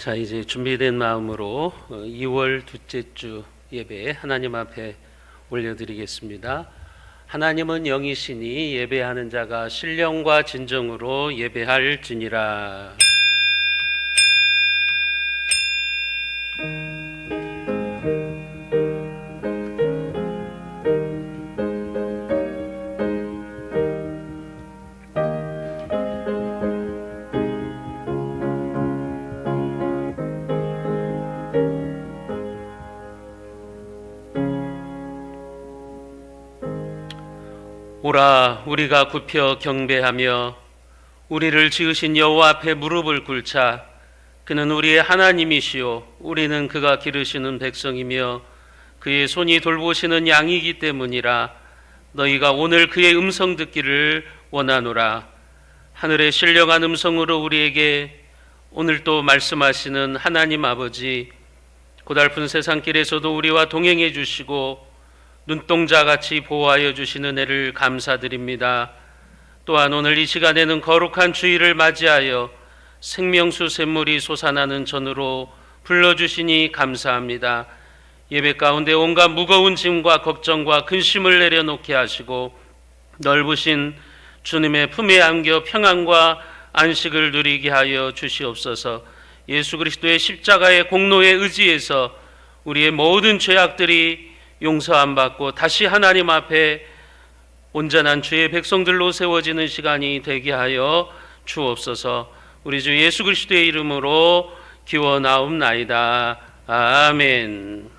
자, 이제 준비된 마음으로 2월 둘째 주 예배 하나님 앞에 올려드리겠습니다. 하나님은 영이시니 예배하는 자가 신령과 진정으로 예배할지니라. 오라, 우리가 굽혀 경배하며 우리를 지으신 여호와 앞에 무릎을 꿇자. 그는 우리의 하나님이시요 우리는 그가 기르시는 백성이며 그의 손이 돌보시는 양이기 때문이라. 너희가 오늘 그의 음성 듣기를 원하노라. 하늘의 신령한 음성으로 우리에게 오늘 또 말씀하시는 하나님 아버지, 고달픈 세상길에서도 우리와 동행해 주시고 눈동자같이 보호하여 주시는 은혜를 감사드립니다. 또한 오늘 이 시간에는 거룩한 주일을 맞이하여 생명수 샘물이 솟아나는 전으로 불러주시니 감사합니다. 예배 가운데 온갖 무거운 짐과 걱정과 근심을 내려놓게 하시고 넓으신 주님의 품에 안겨 평안과 안식을 누리게 하여 주시옵소서. 예수 그리스도의 십자가의 공로에 의지해서 우리의 모든 죄악들이 용서함 받고 다시 하나님 앞에 온전한 주의 백성들로 세워지는 시간이 되게 하여 주옵소서. 우리 주 예수 그리스도의 이름으로 기원하옵나이다. 아멘.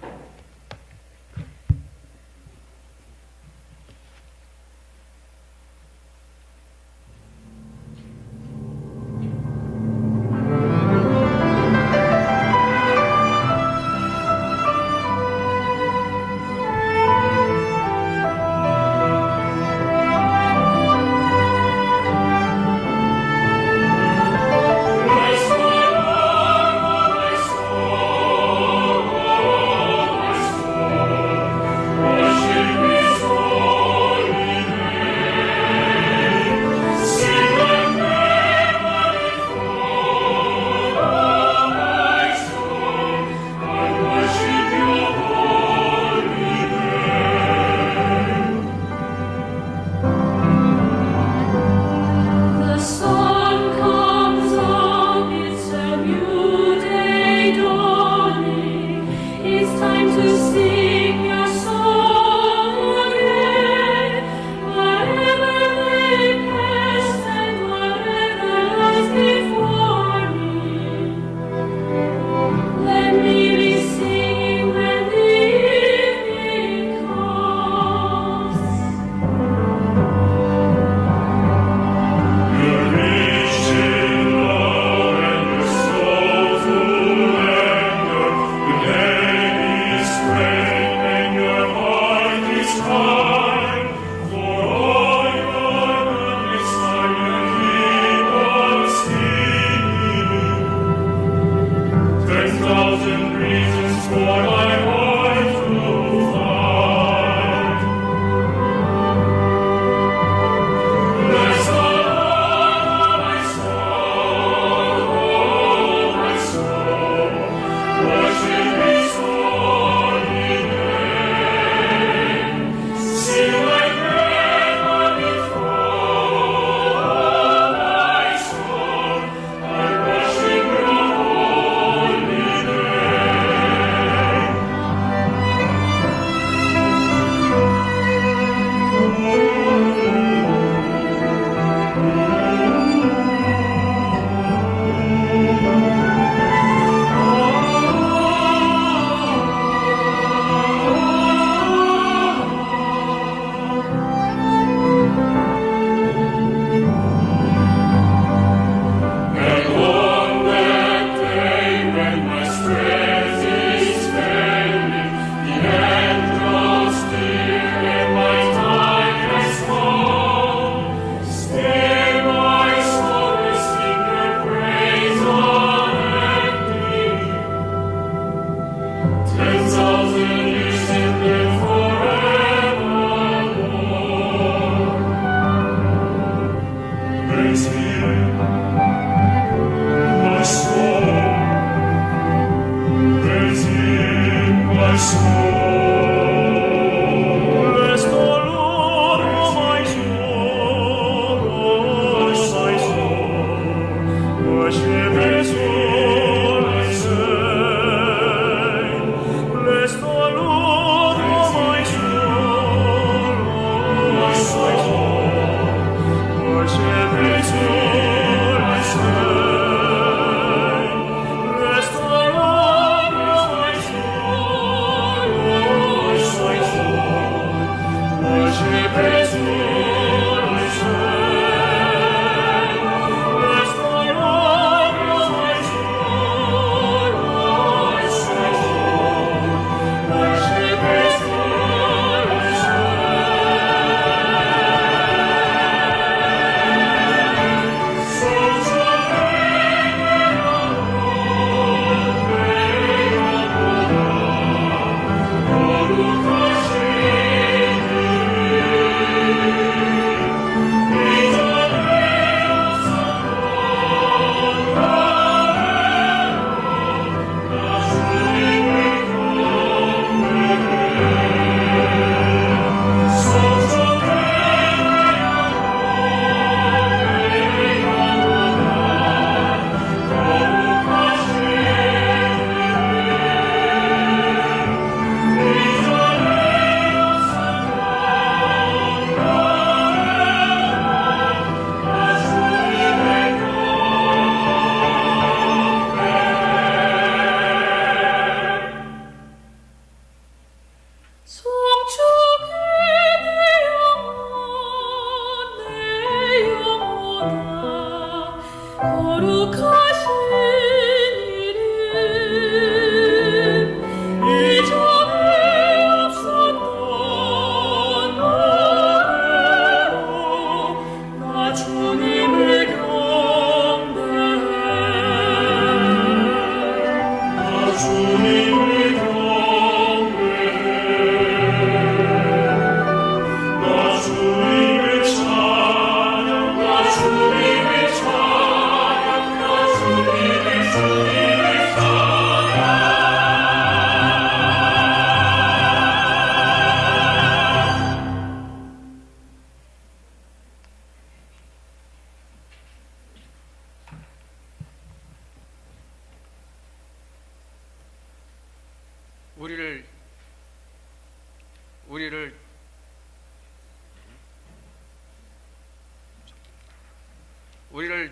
우리를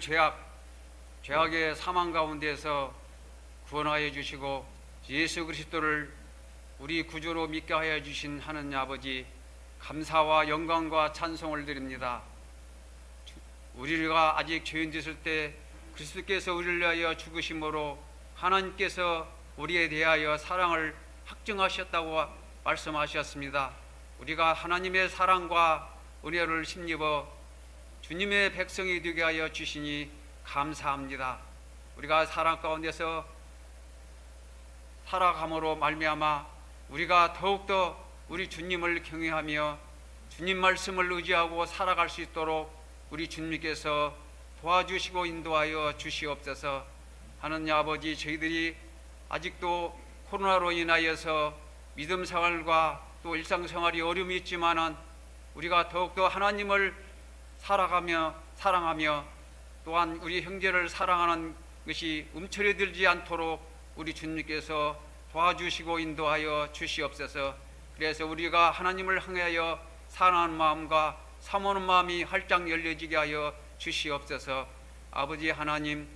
죄악의 사망 가운데서 구원하여 주시고 예수 그리스도를 우리 구주로 믿게 하여 주신 하느님 아버지, 감사와 영광과 찬송을 드립니다. 우리가 아직 죄인 됐을 때 그리스도께서 우리를 위하여 죽으심으로 하나님께서 우리에 대하여 사랑을 확증하셨다고 말씀하셨습니다. 우리가 하나님의 사랑과 은혜를 힘입어 주님의 백성이 되게 하여 주시니 감사합니다. 우리가 사랑 가운데서 살아감으로 말미암아 우리가 더욱더 우리 주님을 경외하며 주님 말씀을 의지하고 살아갈 수 있도록 우리 주님께서 도와주시고 인도하여 주시옵소서. 하느님 아버지, 저희들이 아직도 코로나로 인하여서 믿음 생활과 또 일상생활이 어려움이 있지만은 우리가 더욱더 하나님을 살아가며 사랑하며 또한 우리 형제를 사랑하는 것이 움츠러들지 않도록 우리 주님께서 도와주시고 인도하여 주시옵소서. 그래서 우리가 하나님을 향하여 사랑하는 마음과 사모하는 마음이 활짝 열려지게 하여 주시옵소서. 아버지 하나님,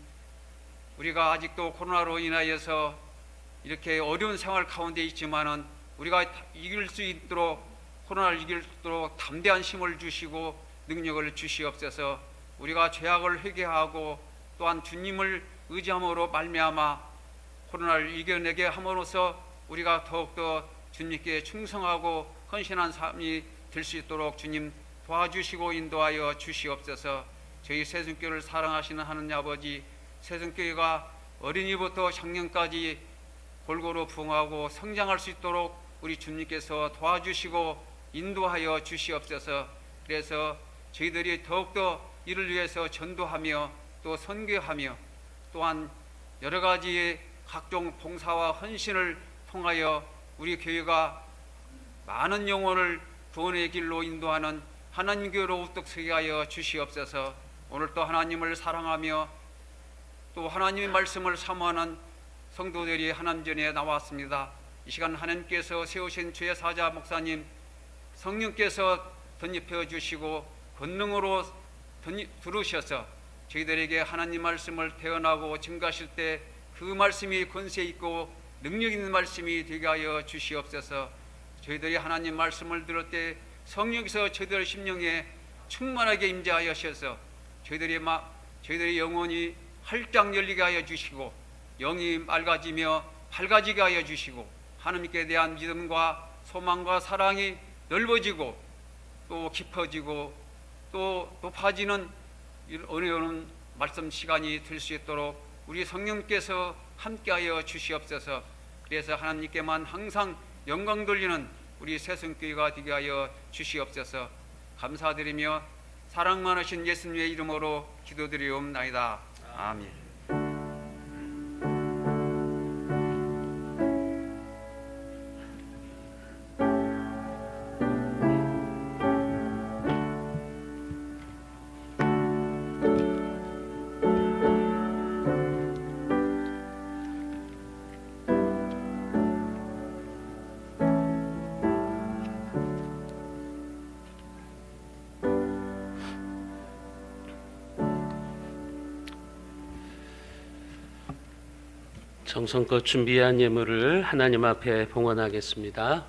우리가 아직도 코로나로 인하여서 이렇게 어려운 생활 가운데 있지만은 우리가 이길 수 있도록, 코로나를 이길 수 있도록 담대한 힘을 주시고 능력을 주시옵소서. 우리가 죄악을 회개하고 또한 주님을 의지함으로 말미암아 코로나를 이겨내게 함으로써 우리가 더욱더 주님께 충성하고 헌신한 삶이 될 수 있도록 주님 도와주시고 인도하여 주시옵소서. 저희 새순교를 사랑하시는 하느님 아버지, 새순교회가 어린이부터 청년까지 골고루 부흥하고 성장할 수 있도록 우리 주님께서 도와주시고 인도하여 주시옵소서. 그래서 저희들이 더욱더 이를 위해서 전도하며 또 선교하며 또한 여러 가지의 각종 봉사와 헌신을 통하여 우리 교회가 많은 영혼을 구원의 길로 인도하는 하나님 교회로 우뚝 서게 하여 주시옵소서. 오늘 또 하나님을 사랑하며 또 하나님의 말씀을 사모하는 성도들이 하나님 전에 나왔습니다. 이 시간 하나님께서 세우신 주의 사자 목사님, 성령께서 덧입혀 주시고 권능으로 들으셔서 저희들에게 하나님 말씀을 태어나고 증가하실 때 그 말씀이 권세 있고 능력 있는 말씀이 되게 하여 주시옵소서. 저희들이 하나님 말씀을 들을 때 성령께서 저희들 심령에 충만하게 임재하여 주셔서 저희들의 영혼이 활짝 열리게 하여 주시고 영이 맑아지며 밝아지게 하여 주시고 하나님께 대한 믿음과 소망과 사랑이 넓어지고 또 깊어지고 또 높아지는 은혜로운 말씀 시간이 될 수 있도록 우리 성령께서 함께하여 주시옵소서. 그래서 하나님께만 항상 영광 돌리는 우리 새순교회가 되게 하여 주시옵소서. 감사드리며 사랑 많으신 예수님의 이름으로 기도드리옵나이다. 아멘. 정성껏 준비한 예물을 하나님 앞에 봉헌하겠습니다.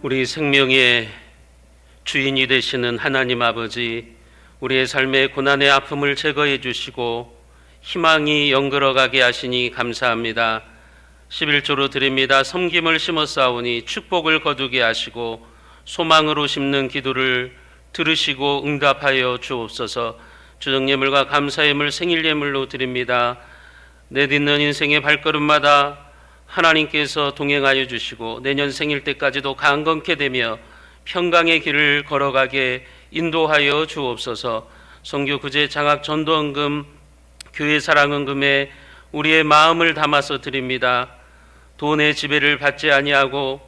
우리 생명의 주인이 되시는 하나님 아버지, 우리의 삶의 고난의 아픔을 제거해 주시고 희망이 연걸어가게 하시니 감사합니다. 11조로 드립니다. 섬김을 심었사오니 축복을 거두게 하시고 소망으로 심는 기도를 들으시고 응답하여 주옵소서. 주정예물과 감사예물 생일예물로 드립니다. 내딛는 인생의 발걸음마다 하나님께서 동행하여 주시고 내년 생일 때까지도 강건케 되며 평강의 길을 걸어가게 인도하여 주옵소서. 선교 구제 장학 전도헌금 교회 사랑헌금에 우리의 마음을 담아서 드립니다. 돈의 지배를 받지 아니하고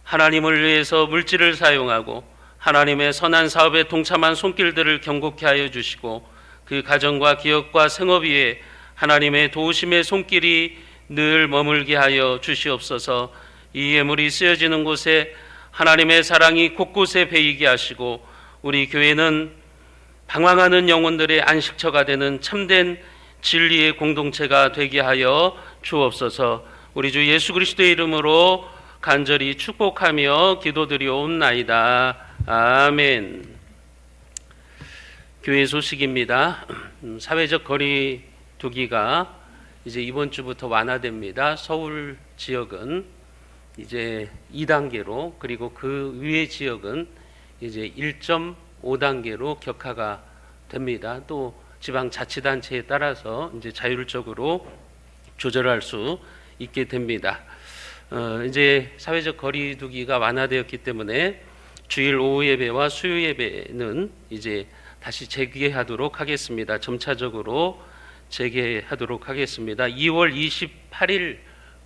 하나님을 위해서 물질을 사용하고 하나님의 선한 사업에 동참한 손길들을 경고케 하여 주시고 그 가정과 기업과 생업 위에 하나님의 도우심의 손길이 늘 머물게 하여 주시옵소서. 이 예물이 쓰여지는 곳에 하나님의 사랑이 곳곳에 배이게 하시고 우리 교회는 방황하는 영혼들의 안식처가 되는 참된 진리의 공동체가 되게 하여 주옵소서. 우리 주 예수 그리스도의 이름으로 간절히 축복하며 기도드리옵나이다. 아멘. 교회 소식입니다. 사회적 거리 두기가 이제 이번 주부터 완화됩니다. 서울 지역은 이제 2단계로, 그리고 그 위의 지역은 이제 1.5단계로 격하가 됩니다. 또 지방자치단체에 따라서 이제 자율적으로 조절할 수 있게 됩니다. 이제 사회적 거리두기가 완화되었기 때문에 주일 오후 예배와 수요 예배는 이제 다시 재개하도록 하겠습니다. 점차적으로 재개하도록 하겠습니다. 2월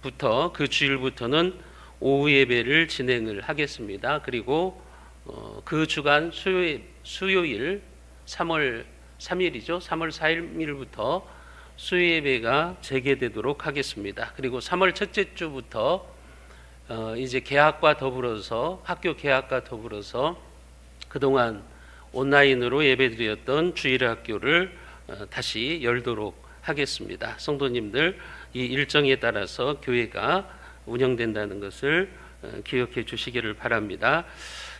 28일부터 그 주일부터는 오후 예배를 진행을 하겠습니다. 그리고 그 주간 수요일 3월 3일이죠. 3월 4일부터 수요 예배가 재개되도록 하겠습니다. 그리고 3월 첫째 주부터 이제 개학과 더불어서 학교 개학과 더불어서 그동안 온라인으로 예배드렸던 주일학교를 다시 열도록 하겠습니다. 성도님들 이 일정에 따라서 교회가 운영된다는 것을 기억해 주시기를 바랍니다.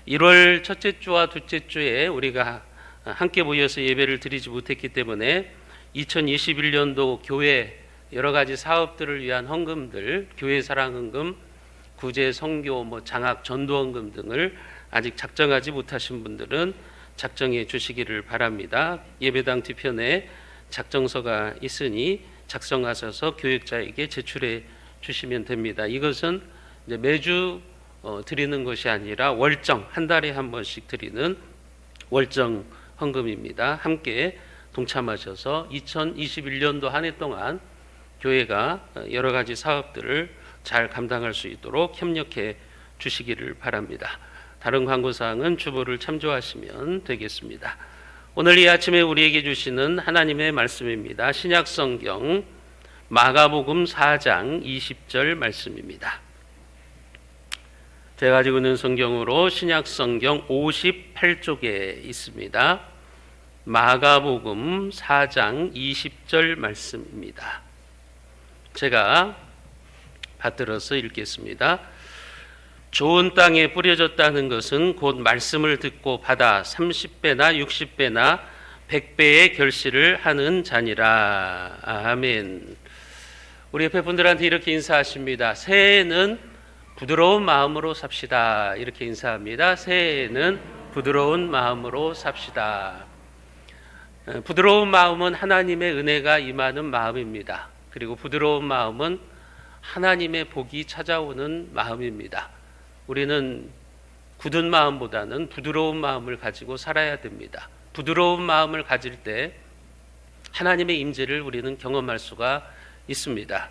1월 첫째 주와 둘째 주에 우리가 함께 모여서 예배를 드리지 못했기 때문에 2021년도 교회 여러 가지 사업들을 위한 헌금들, 교회 사랑 헌금, 구제 선교, 장학 전도 헌금 등을 아직 작정하지 못하신 분들은 작정해 주시기를 바랍니다. 예배당 뒤편에 작정서가 있으니 작성하셔서 교육자에게 제출해 주시면 됩니다. 이것은 이제 매주 드리는 것이 아니라 월정, 한 달에 한 번씩 드리는 월정 헌금입니다. 함께 동참하셔서 2021년도 한 해 동안 교회가 여러 가지 사업들을 잘 감당할 수 있도록 협력해 주시기를 바랍니다. 다른 광고사항은 주보를 참조하시면 되겠습니다. 오늘 이 아침에 우리에게 주시는 하나님의 말씀입니다. 신약성경 마가복음 4장 20절 말씀입니다. 제가 가지고 있는 성경으로 신약성경 58쪽에 있습니다. 마가복음 4장 20절 말씀입니다. 제가 받들어서 읽겠습니다. 좋은 땅에 뿌려졌다는 것은 곧 말씀을 듣고 받아 30배나 60배나 100배의 결실을 하는 자니라. 아멘. 우리 옆에 분들한테 이렇게 인사하십니다. 새해에는 부드러운 마음으로 삽시다. 이렇게 인사합니다. 새해에는 부드러운 마음으로 삽시다. 부드러운 마음은 하나님의 은혜가 임하는 마음입니다. 그리고 부드러운 마음은 하나님의 복이 찾아오는 마음입니다. 우리는 굳은 마음보다는 부드러운 마음을 가지고 살아야 됩니다. 부드러운 마음을 가질 때 하나님의 임재를 우리는 경험할 수가 있습니다.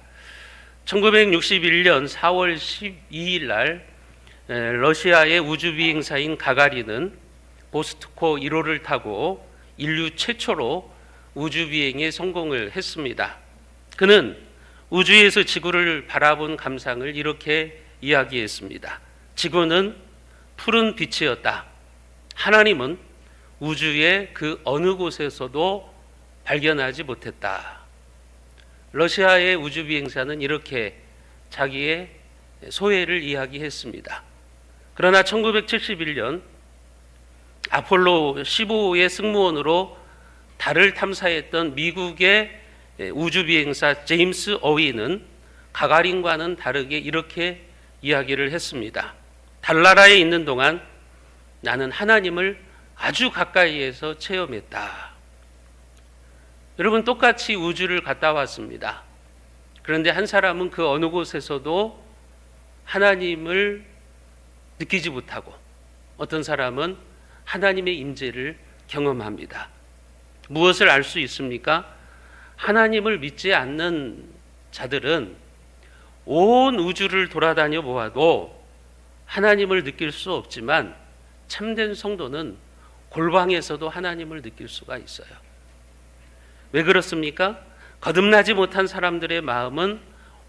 1961년 4월 12일 날 러시아의 우주비행사인 가가린은 보스토크 1호를 타고 인류 최초로 우주비행에 성공을 했습니다. 그는 우주에서 지구를 바라본 감상을 이렇게 이야기했습니다. 지구는 푸른 빛이었다. 하나님은 우주의 그 어느 곳에서도 발견하지 못했다. 러시아의 우주비행사는 이렇게 자기의 소회를 이야기했습니다. 그러나 1971년 아폴로 15호의 승무원으로 달을 탐사했던 미국의 우주비행사 제임스 어위는 가가린과는 다르게 이렇게 이야기를 했습니다. 달나라에 있는 동안 나는 하나님을 아주 가까이에서 체험했다. 여러분, 똑같이 우주를 갔다 왔습니다. 그런데 한 사람은 그 어느 곳에서도 하나님을 느끼지 못하고 어떤 사람은 하나님의 임재를 경험합니다. 무엇을 알 수 있습니까? 하나님을 믿지 않는 자들은 온 우주를 돌아다녀 보아도 하나님을 느낄 수 없지만 참된 성도는 골방에서도 하나님을 느낄 수가 있어요. 왜 그렇습니까? 거듭나지 못한 사람들의 마음은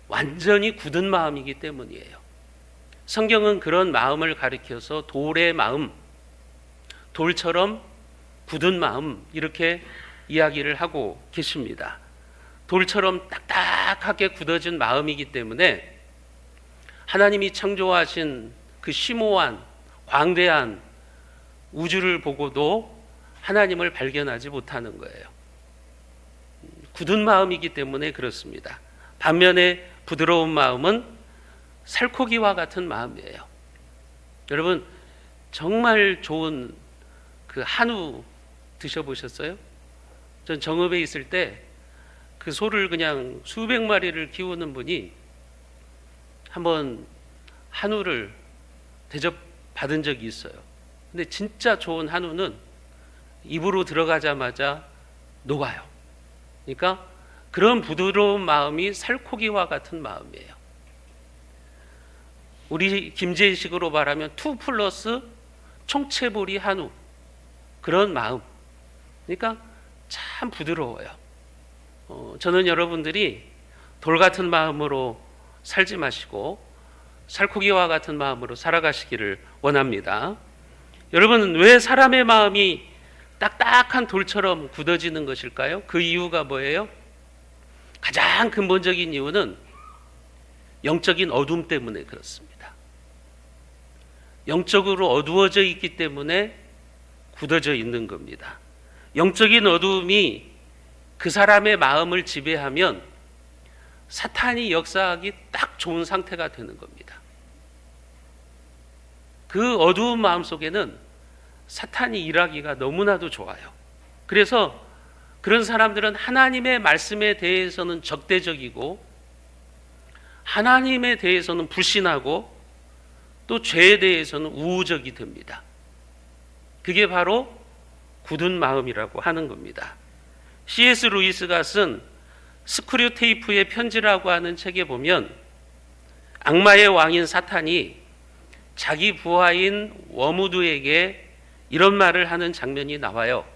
완전히 굳은 마음이기 때문이에요. 성경은 그런 마음을 가리켜서 돌의 마음, 돌처럼 굳은 마음 이렇게 이야기를 하고 계십니다. 돌처럼 딱딱하게 굳어진 마음이기 때문에 하나님이 창조하신 그 심오한 광대한 우주를 보고도 하나님을 발견하지 못하는 거예요. 굳은 마음이기 때문에 그렇습니다. 반면에 부드러운 마음은 살코기와 같은 마음이에요. 여러분 정말 좋은 그 한우 드셔보셨어요? 전 정읍에 있을 때 그 소를 그냥 수백 마리를 키우는 분이 한번 한우를 대접받은 적이 있어요. 근데 진짜 좋은 한우는 입으로 들어가자마자 녹아요. 그러니까 그런 부드러운 마음이 살코기와 같은 마음이에요. 우리 김제식으로 말하면 2 플러스 총체보리 한우, 그런 마음. 그러니까 참 부드러워요. 저는 여러분들이 돌 같은 마음으로 살지 마시고 살코기와 같은 마음으로 살아가시기를 원합니다. 여러분, 왜 사람의 마음이 딱딱한 돌처럼 굳어지는 것일까요? 그 이유가 뭐예요? 가장 근본적인 이유는 영적인 어둠 때문에 그렇습니다. 영적으로 어두워져 있기 때문에 굳어져 있는 겁니다. 영적인 어둠이 그 사람의 마음을 지배하면 사탄이 역사하기 딱 좋은 상태가 되는 겁니다. 그 어두운 마음 속에는 사탄이 일하기가 너무나도 좋아요. 그래서 그런 사람들은 하나님의 말씀에 대해서는 적대적이고 하나님에 대해서는 불신하고 또 죄에 대해서는 우호적이 됩니다. 그게 바로 굳은 마음이라고 하는 겁니다. C.S. 루이스가 쓴 스크류테이프의 편지라고 하는 책에 보면 악마의 왕인 사탄이 자기 부하인 워무드에게 이런 말을 하는 장면이 나와요.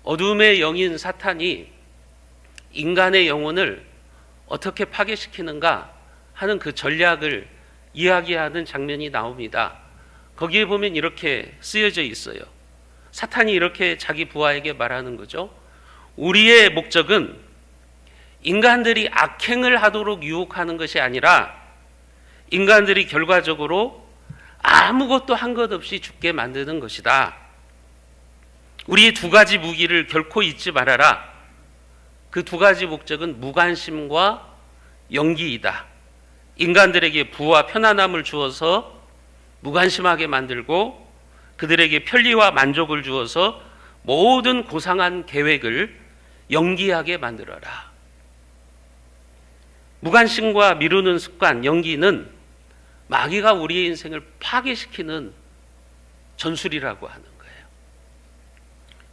어둠의 영인 사탄이 인간의 영혼을 어떻게 파괴시키는가 하는 그 전략을 이야기하는 장면이 나옵니다. 거기에 보면 이렇게 쓰여져 있어요. 사탄이 이렇게 자기 부하에게 말하는 거죠. 우리의 목적은 인간들이 악행을 하도록 유혹하는 것이 아니라 인간들이 결과적으로 아무것도 한 것 없이 죽게 만드는 것이다. 우리의 두 가지 무기를 결코 잊지 말아라. 그 두 가지 목적은 무관심과 연기이다. 인간들에게 부와 편안함을 주어서 무관심하게 만들고 그들에게 편리와 만족을 주어서 모든 고상한 계획을 연기하게 만들어라. 무관심과 미루는 습관, 연기는 마귀가 우리의 인생을 파괴시키는 전술이라고 하는 거예요.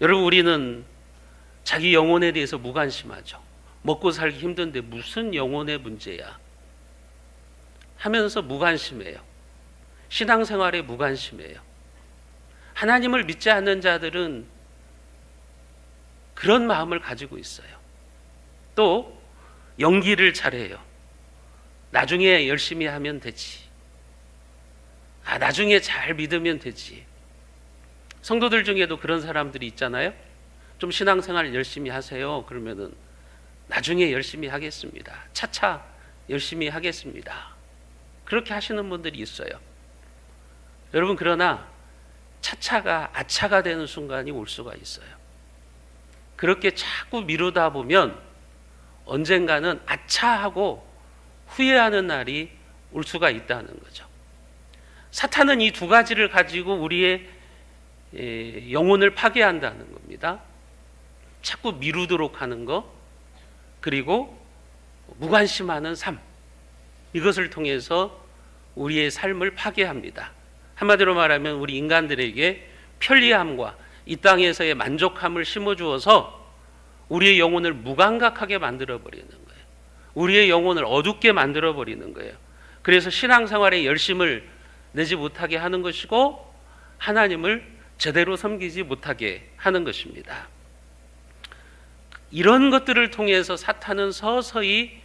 여러분, 우리는 자기 영혼에 대해서 무관심하죠. 먹고 살기 힘든데 무슨 영혼의 문제야 하면서 무관심해요. 신앙생활에 무관심해요. 하나님을 믿지 않는 자들은 그런 마음을 가지고 있어요. 또 연기를 잘해요. 나중에 열심히 하면 되지. 나중에 잘 믿으면 되지. 성도들 중에도 그런 사람들이 있잖아요. 좀 신앙생활 열심히 하세요. 그러면은 나중에 열심히 하겠습니다. 차차 열심히 하겠습니다. 그렇게 하시는 분들이 있어요. 여러분, 그러나 차차가 아차가 되는 순간이 올 수가 있어요. 그렇게 자꾸 미루다 보면 언젠가는 아차하고 후회하는 날이 올 수가 있다는 거죠. 사탄은 이 두 가지를 가지고 우리의 영혼을 파괴한다는 겁니다. 자꾸 미루도록 하는 것, 그리고 무관심하는 삶, 이것을 통해서 우리의 삶을 파괴합니다. 한마디로 말하면 우리 인간들에게 편리함과 이 땅에서의 만족함을 심어주어서 우리의 영혼을 무감각하게 만들어버리는 거예요. 우리의 영혼을 어둡게 만들어버리는 거예요. 그래서 신앙생활에 열심을 내지 못하게 하는 것이고 하나님을 제대로 섬기지 못하게 하는 것입니다. 이런 것들을 통해서 사탄은 서서히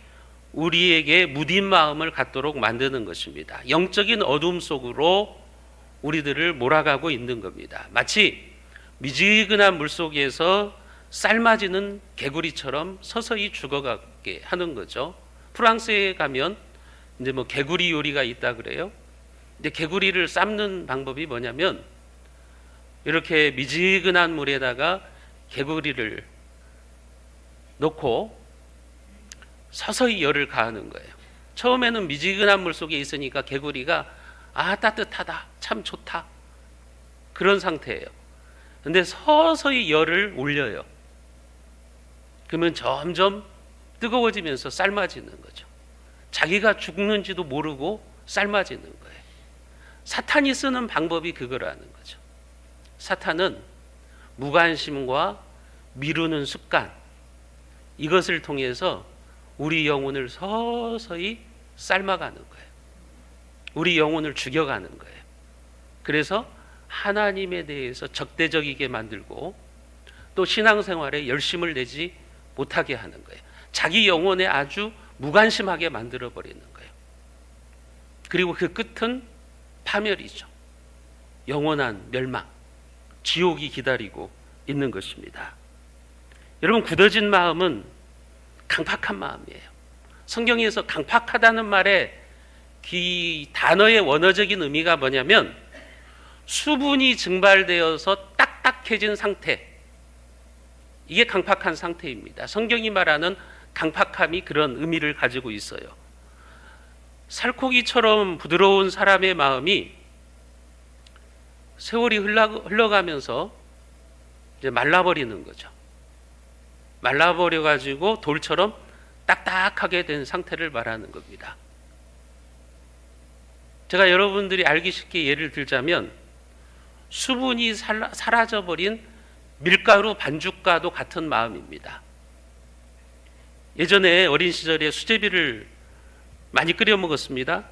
우리에게 무딘 마음을 갖도록 만드는 것입니다. 영적인 어둠 속으로 우리들을 몰아가고 있는 겁니다. 마치 미지근한 물속에서 삶아지는 개구리처럼 서서히 죽어가게 하는 거죠. 프랑스에 가면 이제 뭐 개구리 요리가 있다 그래요. 근데 개구리를 삶는 방법이 뭐냐면 이렇게 미지근한 물에다가 개구리를 넣고 서서히 열을 가하는 거예요. 처음에는 미지근한 물 속에 있으니까 개구리가 따뜻하다, 참 좋다, 그런 상태예요. 근데 서서히 열을 올려요. 그러면 점점 뜨거워지면서 삶아지는 거죠. 자기가 죽는지도 모르고 삶아지는 거예요. 사탄이 쓰는 방법이 그거라는 거죠. 사탄은 무관심과 미루는 습관, 이것을 통해서 우리 영혼을 서서히 삶아가는 거예요. 우리 영혼을 죽여가는 거예요. 그래서 하나님에 대해서 적대적이게 만들고 또 신앙생활에 열심을 내지 못하게 하는 거예요. 자기 영혼에 아주 무관심하게 만들어버리는 거예요. 그리고 그 끝은 파멸이죠. 영원한 멸망, 지옥이 기다리고 있는 것입니다. 여러분, 굳어진 마음은 강팍한 마음이에요. 성경에서 강팍하다는 말에 이 단어의 원어적인 의미가 뭐냐면 수분이 증발되어서 딱딱해진 상태, 이게 강팍한 상태입니다. 성경이 말하는 강팍함이 그런 의미를 가지고 있어요. 살코기처럼 부드러운 사람의 마음이 세월이 흘러가면서 이제 말라버리는 거죠. 말라버려 가지고 돌처럼 딱딱하게 된 상태를 말하는 겁니다. 제가 여러분들이 알기 쉽게 예를 들자면 수분이 사라져버린 밀가루 반죽과도 같은 마음입니다. 예전에 어린 시절에 수제비를 많이 끓여 먹었습니다.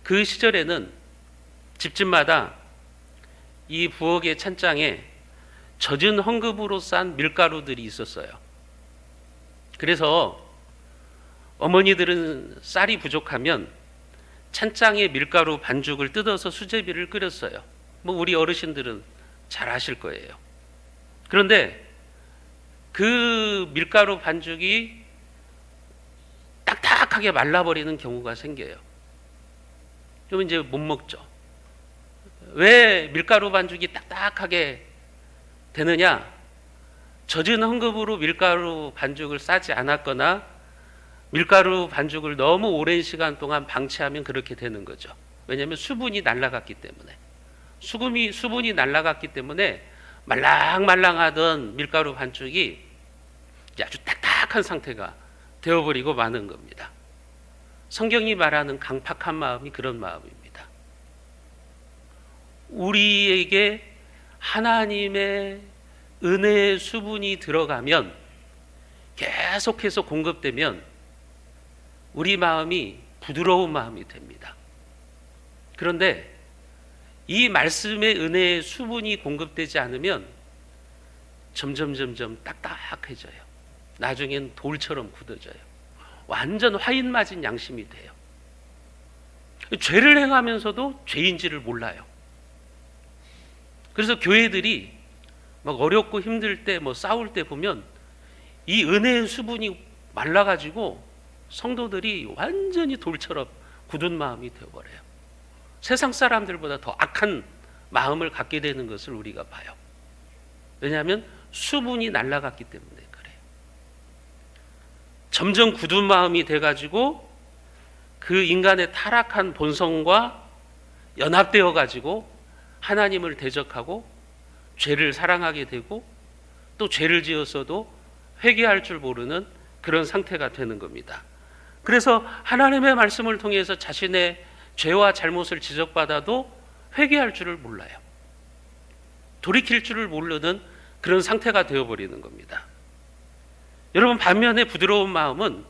그 시절에는 집집마다 이 부엌의 찬장에 젖은 헝겊으로 싼 밀가루들이 있었어요. 그래서 어머니들은 쌀이 부족하면 찬장에 밀가루 반죽을 뜯어서 수제비를 끓였어요. 뭐 우리 어르신들은 잘 아실 거예요. 그런데 그 밀가루 반죽이 딱딱하게 말라버리는 경우가 생겨요. 좀 이제 못 먹죠. 왜 밀가루 반죽이 딱딱하게 되느냐? 젖은 헝겊으로 밀가루 반죽을 싸지 않았거나 밀가루 반죽을 너무 오랜 시간 동안 방치하면 그렇게 되는 거죠. 왜냐하면 수분이 날아갔기 때문에. 수분이 날아갔기 때문에 말랑말랑하던 밀가루 반죽이 아주 딱딱한 상태가 되어버리고 마는 겁니다. 성경이 말하는 강팍한 마음이 그런 마음입니다. 우리에게 하나님의 은혜의 수분이 들어가면, 계속해서 공급되면 우리 마음이 부드러운 마음이 됩니다. 그런데 이 말씀의 은혜의 수분이 공급되지 않으면 점점 딱딱해져요. 나중엔 돌처럼 굳어져요. 완전 화인 맞은 양심이 돼요. 죄를 행하면서도 죄인지를 몰라요. 그래서 교회들이 막 어렵고 힘들 때, 뭐 싸울 때 보면 이 은혜의 수분이 말라가지고 성도들이 완전히 돌처럼 굳은 마음이 되어버려요. 세상 사람들보다 더 악한 마음을 갖게 되는 것을 우리가 봐요. 왜냐하면 수분이 날아갔기 때문에 그래요. 점점 굳은 마음이 돼가지고 그 인간의 타락한 본성과 연합되어 가지고 하나님을 대적하고 죄를 사랑하게 되고 또 죄를 지었어도 회개할 줄 모르는 그런 상태가 되는 겁니다. 그래서 하나님의 말씀을 통해서 자신의 죄와 잘못을 지적받아도 회개할 줄을 몰라요. 돌이킬 줄을 모르는 그런 상태가 되어버리는 겁니다. 여러분, 반면에 부드러운 마음은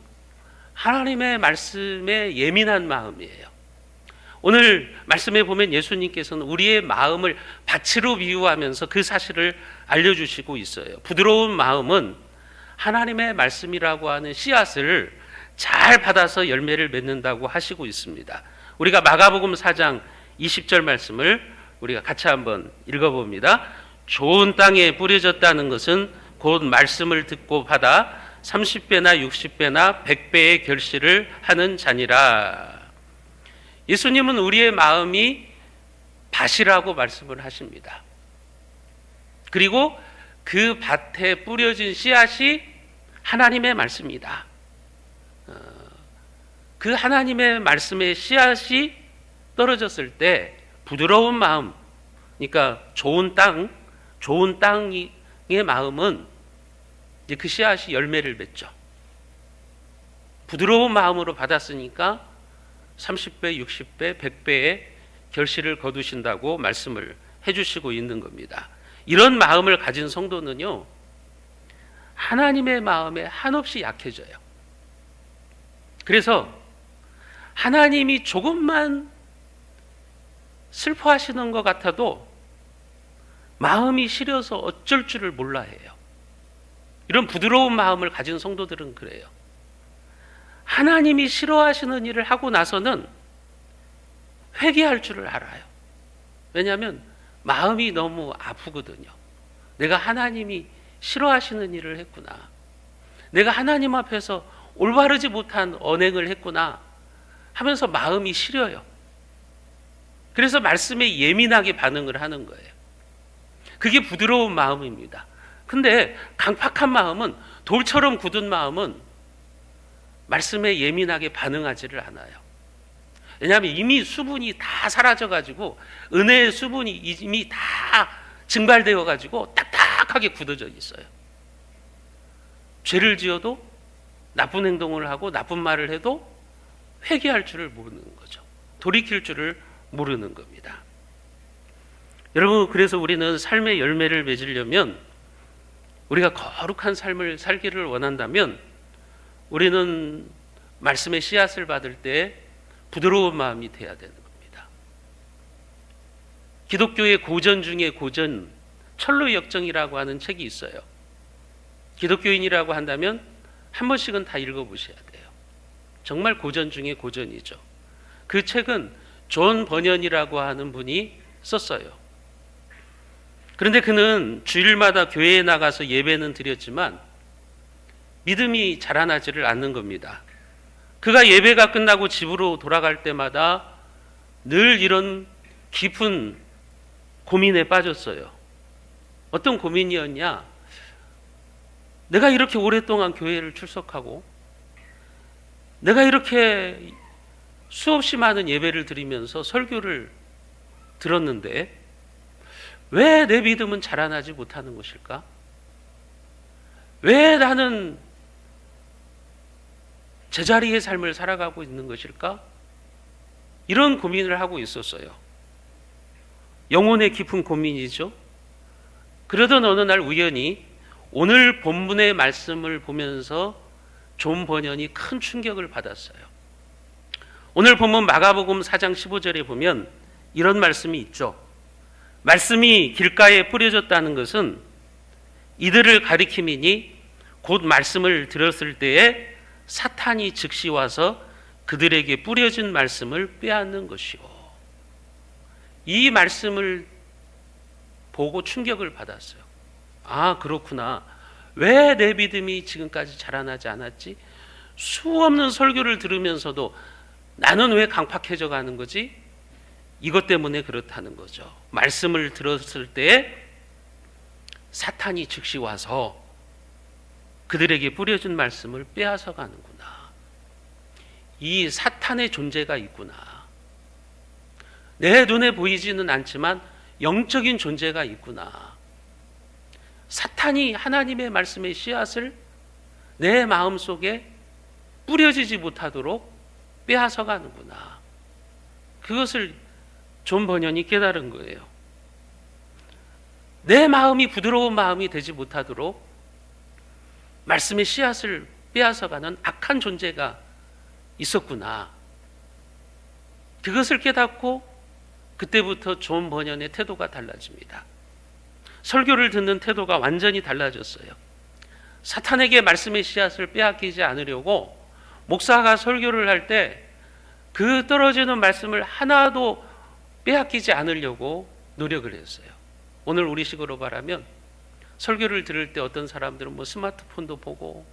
하나님의 말씀에 예민한 마음이에요. 오늘 말씀에 보면 예수님께서는 우리의 마음을 밭으로 비유하면서 그 사실을 알려주시고 있어요. 부드러운 마음은 하나님의 말씀이라고 하는 씨앗을 잘 받아서 열매를 맺는다고 하시고 있습니다. 우리가 마가복음 4장 20절 말씀을 우리가 같이 한번 읽어봅니다. 좋은 땅에 뿌려졌다는 것은 곧 말씀을 듣고 받아 30배나 60배나 100배의 결실을 하는 자니라. 예수님은 우리의 마음이 밭이라고 말씀을 하십니다. 그리고 그 밭에 뿌려진 씨앗이 하나님의 말씀이다. 그 하나님의 말씀의 씨앗이 떨어졌을 때 부드러운 마음, 그러니까 좋은 땅의 마음은 이제 그 씨앗이 열매를 맺죠. 부드러운 마음으로 받았으니까 30배, 60배, 100배의 결실을 거두신다고 말씀을 해주시고 있는 겁니다. 이런 마음을 가진 성도는요, 하나님의 마음에 한없이 약해져요. 그래서 하나님이 조금만 슬퍼하시는 것 같아도 마음이 시려서 어쩔 줄을 몰라 해요. 이런 부드러운 마음을 가진 성도들은 그래요. 하나님이 싫어하시는 일을 하고 나서는 회개할 줄을 알아요. 왜냐하면 마음이 너무 아프거든요. 내가 하나님이 싫어하시는 일을 했구나. 내가 하나님 앞에서 올바르지 못한 언행을 했구나 하면서 마음이 시려요. 그래서 말씀에 예민하게 반응을 하는 거예요. 그게 부드러운 마음입니다. 근데 강팍한 마음은, 돌처럼 굳은 마음은 말씀에 예민하게 반응하지를 않아요. 왜냐하면 이미 수분이 다 사라져가지고, 은혜의 수분이 이미 다 증발되어가지고 딱딱하게 굳어져 있어요. 죄를 지어도, 나쁜 행동을 하고 나쁜 말을 해도 회개할 줄을 모르는 거죠. 돌이킬 줄을 모르는 겁니다. 여러분, 그래서 우리는 삶의 열매를 맺으려면, 우리가 거룩한 삶을 살기를 원한다면 우리는 말씀의 씨앗을 받을 때 부드러운 마음이 돼야 되는 겁니다. 기독교의 고전 중에 고전, 철로역정이라고 하는 책이 있어요. 기독교인이라고 한다면 한 번씩은 다 읽어보셔야 돼요. 정말 고전 중에 고전이죠. 그 책은 존 버년이라고 하는 분이 썼어요. 그런데 그는 주일마다 교회에 나가서 예배는 드렸지만 믿음이 자라나지를 않는 겁니다. 그가 예배가 끝나고 집으로 돌아갈 때마다 늘 이런 깊은 고민에 빠졌어요. 어떤 고민이었냐? 내가 이렇게 오랫동안 교회를 출석하고 내가 이렇게 수없이 많은 예배를 드리면서 설교를 들었는데 왜 내 믿음은 자라나지 못하는 것일까? 왜 나는 제자리의 삶을 살아가고 있는 것일까? 이런 고민을 하고 있었어요. 영혼의 깊은 고민이죠. 그러던 어느 날 우연히 오늘 본문의 말씀을 보면서 존 버년이 큰 충격을 받았어요. 오늘 본문 마가복음 4장 15절에 보면 이런 말씀이 있죠. 말씀이 길가에 뿌려졌다는 것은 이들을 가리킴이니 곧 말씀을 들었을 때에 사탄이 즉시 와서 그들에게 뿌려진 말씀을 빼앗는 것이요. 이 말씀을 보고 충격을 받았어요. 아, 그렇구나. 왜 내 믿음이 지금까지 자라나지 않았지? 수없는 설교를 들으면서도 나는 왜 강팍해져 가는 거지? 이것 때문에 그렇다는 거죠. 말씀을 들었을 때 사탄이 즉시 와서 그들에게 뿌려준 말씀을 빼앗아 가는구나. 이 사탄의 존재가 있구나. 내 눈에 보이지는 않지만 영적인 존재가 있구나. 사탄이 하나님의 말씀의 씨앗을 내 마음속에 뿌려지지 못하도록 빼앗아 가는구나. 그것을 존 버년이 깨달은 거예요. 내 마음이 부드러운 마음이 되지 못하도록 말씀의 씨앗을 빼앗아가는 악한 존재가 있었구나. 그것을 깨닫고 그때부터 존 버년의 태도가 달라집니다. 설교를 듣는 태도가 완전히 달라졌어요. 사탄에게 말씀의 씨앗을 빼앗기지 않으려고 목사가 설교를 할 때 그 떨어지는 말씀을 하나도 빼앗기지 않으려고 노력을 했어요. 오늘 우리식으로 말하면 설교를 들을 때 어떤 사람들은 뭐 스마트폰도 보고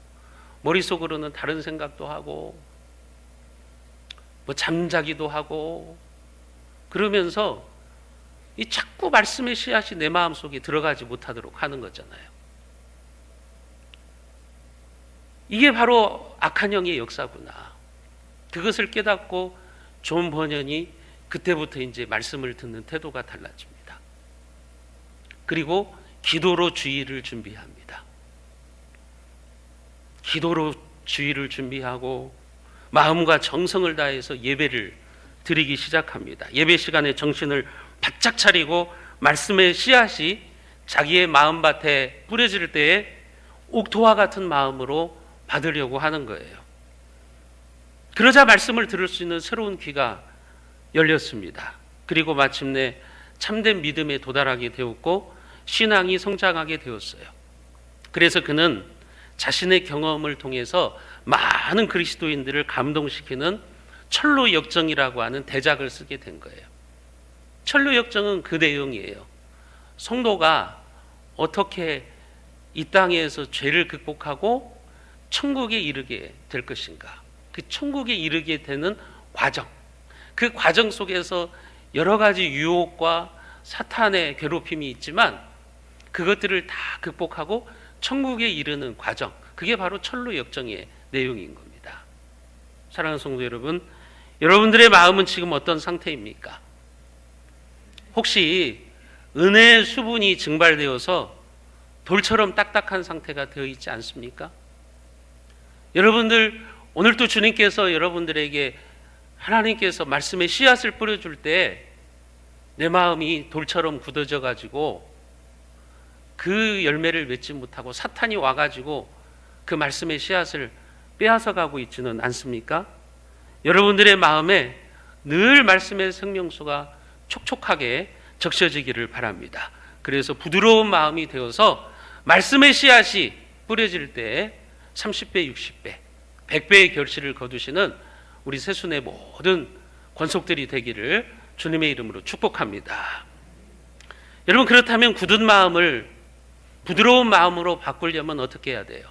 머릿속으로는 다른 생각도 하고 뭐 잠자기도 하고 그러면서 이 자꾸 말씀의 씨앗이 내 마음속에 들어가지 못하도록 하는 거잖아요. 이게 바로 악한 영의 역사구나. 그것을 깨닫고 존 버년이 그때부터 이제 말씀을 듣는 태도가 달라집니다. 그리고 기도로 주의를 준비합니다. 기도로 주의를 준비하고 마음과 정성을 다해서 예배를 드리기 시작합니다. 예배 시간에 정신을 바짝 차리고 말씀의 씨앗이 자기의 마음밭에 뿌려질 때에 옥토와 같은 마음으로 받으려고 하는 거예요. 그러자 말씀을 들을 수 있는 새로운 귀가 열렸습니다. 그리고 마침내 참된 믿음에 도달하게 되었고 신앙이 성장하게 되었어요. 그래서 그는 자신의 경험을 통해서 많은 그리스도인들을 감동시키는 철로 역정이라고 하는 대작을 쓰게 된 거예요. 철로 역정은 그 내용이에요. 성도가 어떻게 이 땅에서 죄를 극복하고 천국에 이르게 될 것인가. 그 천국에 이르게 되는 과정, 그 과정 속에서 여러 가지 유혹과 사탄의 괴롭힘이 있지만 그것들을 다 극복하고 천국에 이르는 과정, 그게 바로 철로 역정의 내용인 겁니다. 사랑하는 성도 여러분, 여러분들의 마음은 지금 어떤 상태입니까? 혹시 은혜의 수분이 증발되어서 돌처럼 딱딱한 상태가 되어 있지 않습니까? 여러분들 오늘도 주님께서 여러분들에게 하나님께서 말씀의 씨앗을 뿌려줄 때 내 마음이 돌처럼 굳어져 가지고 그 열매를 맺지 못하고 사탄이 와가지고 그 말씀의 씨앗을 빼앗아 가고 있지는 않습니까? 여러분들의 마음에 늘 말씀의 생명수가 촉촉하게 적셔지기를 바랍니다. 그래서 부드러운 마음이 되어서 말씀의 씨앗이 뿌려질 때 30배, 60배, 100배의 결실을 거두시는 우리 새순의 모든 권속들이 되기를 주님의 이름으로 축복합니다. 여러분, 그렇다면 굳은 마음을 부드러운 마음으로 바꾸려면 어떻게 해야 돼요?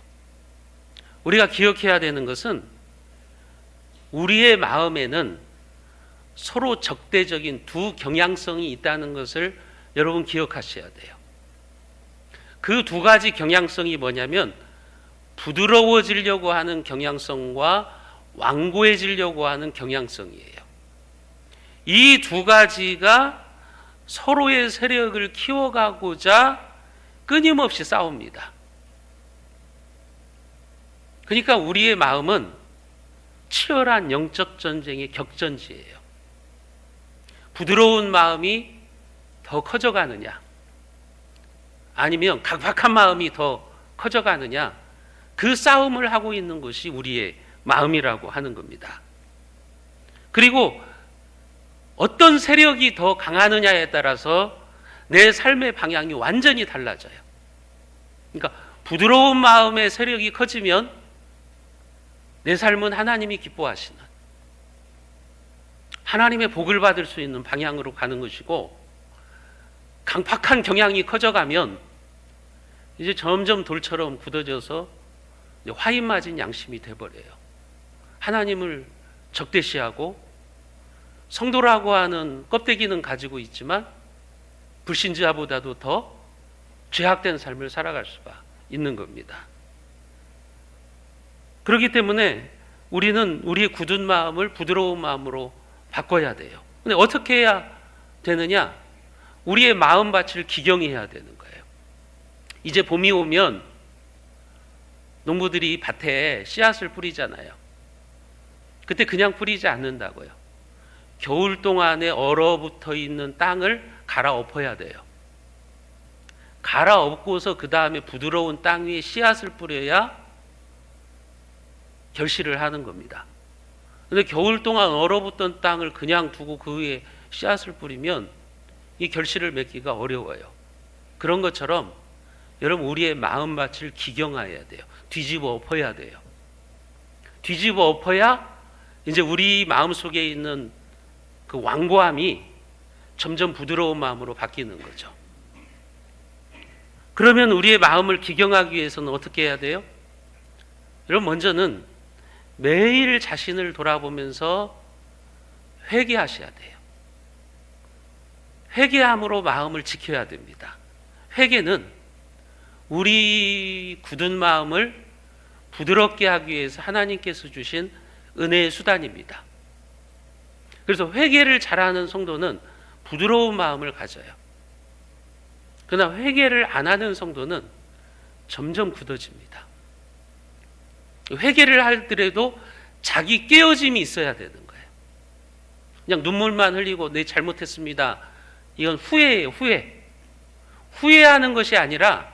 우리가 기억해야 되는 것은 우리의 마음에는 서로 적대적인 두 경향성이 있다는 것을 여러분 기억하셔야 돼요. 그 두 가지 경향성이 뭐냐면 부드러워지려고 하는 경향성과 완고해지려고 하는 경향성이에요. 이 두 가지가 서로의 세력을 키워가고자 끊임없이 싸웁니다. 그러니까 우리의 마음은 치열한 영적 전쟁의 격전지예요. 부드러운 마음이 더 커져가느냐, 아니면 각박한 마음이 더 커져가느냐, 그 싸움을 하고 있는 것이 우리의 마음이라고 하는 겁니다. 그리고 어떤 세력이 더 강하느냐에 따라서 내 삶의 방향이 완전히 달라져요. 그러니까 부드러운 마음의 세력이 커지면 내 삶은 하나님이 기뻐하시는, 하나님의 복을 받을 수 있는 방향으로 가는 것이고, 강팍한 경향이 커져가면 이제 점점 돌처럼 굳어져서 화인 맞은 양심이 돼버려요. 하나님을 적대시하고 성도라고 하는 껍데기는 가지고 있지만 불신자보다도 더 죄악된 삶을 살아갈 수가 있는 겁니다. 그렇기 때문에 우리는 우리의 굳은 마음을 부드러운 마음으로 바꿔야 돼요. 근데 어떻게 해야 되느냐? 우리의 마음밭을 기경해야 되는 거예요. 이제 봄이 오면 농부들이 밭에 씨앗을 뿌리잖아요. 그때 그냥 뿌리지 않는다고요. 겨울 동안에 얼어붙어 있는 땅을 갈아엎어야 돼요. 갈아엎고서 그 다음에 부드러운 땅 위에 씨앗을 뿌려야 결실을 하는 겁니다. 근데 겨울 동안 얼어붙던 땅을 그냥 두고 그 위에 씨앗을 뿌리면 이 결실을 맺기가 어려워요. 그런 것처럼 여러분, 우리의 마음밭을 기경해야 돼요. 뒤집어 엎어야 돼요. 뒤집어 엎어야 이제 우리 마음속에 있는 그 완고함이 점점 부드러운 마음으로 바뀌는 거죠. 그러면 우리의 마음을 기경하기 위해서는 어떻게 해야 돼요? 여러분, 먼저는 매일 자신을 돌아보면서 회개하셔야 돼요. 회개함으로 마음을 지켜야 됩니다. 회개는 우리 굳은 마음을 부드럽게 하기 위해서 하나님께서 주신 은혜의 수단입니다. 그래서 회개를 잘하는 성도는 부드러운 마음을 가져요. 그러나 회개를 안 하는 성도는 점점 굳어집니다. 회개를 하더라도 자기 깨어짐이 있어야 되는 거예요. 그냥 눈물만 흘리고 내 잘못했습니다, 이건 후회예요. 후회하는 것이 아니라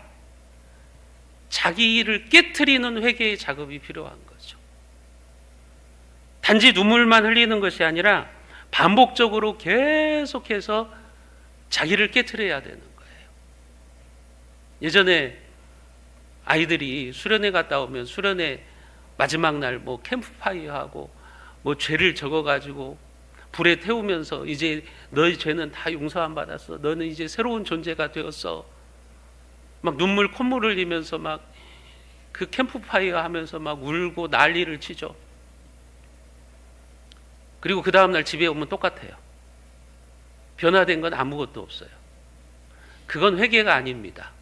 자기를 깨트리는 회개의 작업이 필요한 거죠. 단지 눈물만 흘리는 것이 아니라 반복적으로 계속해서 자기를 깨트려야 되는 거예요. 예전에 아이들이 수련회 갔다 오면 수련회 마지막 날 뭐 캠프파이어 하고 뭐 죄를 적어가지고 불에 태우면서 이제 너의 죄는 다 용서안 받았어, 너는 이제 새로운 존재가 되었어, 막 눈물 콧물 흘리면서 막 그 캠프파이어 하면서 막 울고 난리를 치죠. 그리고 그 다음날 집에 오면 똑같아요. 변화된 건 아무것도 없어요. 그건 회개가 아닙니다.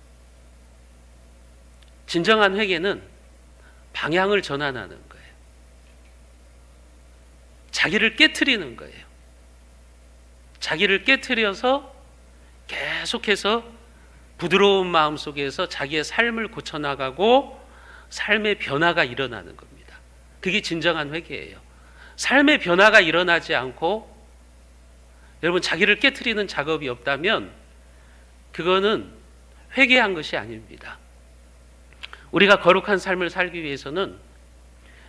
진정한 회개는 방향을 전환하는 거예요. 자기를 깨트리는 거예요. 자기를 깨트려서 계속해서 부드러운 마음 속에서 자기의 삶을 고쳐나가고 삶의 변화가 일어나는 겁니다. 그게 진정한 회개예요. 삶의 변화가 일어나지 않고 여러분, 자기를 깨트리는 작업이 없다면 그거는 회개한 것이 아닙니다. 우리가 거룩한 삶을 살기 위해서는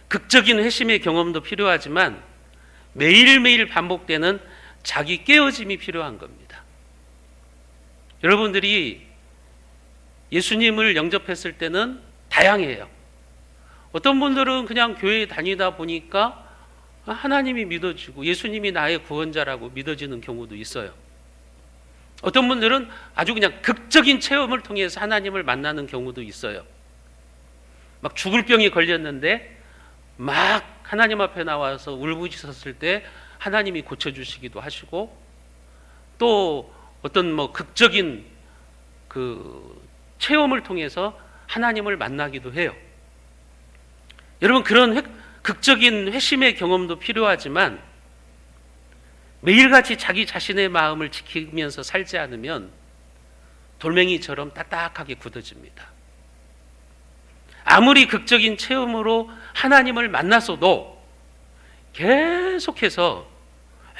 극적인 회심의 경험도 필요하지만 매일매일 반복되는 자기 깨어짐이 필요한 겁니다. 여러분들이 예수님을 영접했을 때는 다양해요. 어떤 분들은 그냥 교회에 다니다 보니까 하나님이 믿어지고 예수님이 나의 구원자라고 믿어지는 경우도 있어요. 어떤 분들은 아주 그냥 극적인 체험을 통해서 하나님을 만나는 경우도 있어요. 막 죽을 병이 걸렸는데 막 하나님 앞에 나와서 울부짖었을 때 하나님이 고쳐주시기도 하시고, 또 어떤 뭐 극적인 그 체험을 통해서 하나님을 만나기도 해요. 여러분, 그런 극적인 회심의 경험도 필요하지만 매일같이 자기 자신의 마음을 지키면서 살지 않으면 돌멩이처럼 딱딱하게 굳어집니다. 아무리 극적인 체험으로 하나님을 만났어도 계속해서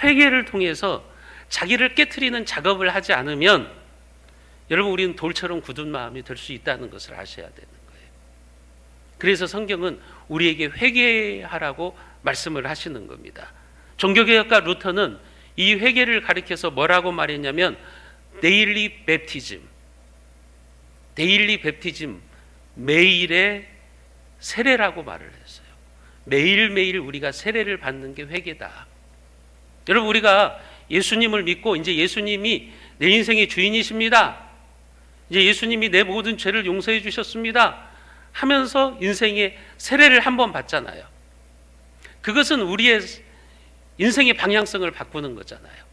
회개를 통해서 자기를 깨트리는 작업을 하지 않으면 여러분, 우리는 돌처럼 굳은 마음이 될 수 있다는 것을 아셔야 되는 거예요. 그래서 성경은 우리에게 회개하라고 말씀을 하시는 겁니다. 종교개혁가 루터는 이 회개를 가리켜서 뭐라고 말했냐면 데일리 베프티즘, 매일의 세례라고 말을 했어요. 매일매일 우리가 세례를 받는 게 회개다. 여러분, 우리가 예수님을 믿고 이제 예수님이 내 인생의 주인이십니다, 이제 예수님이 내 모든 죄를 용서해 주셨습니다 하면서 인생의 세례를 한번 받잖아요. 그것은 우리의 인생의 방향성을 바꾸는 거잖아요.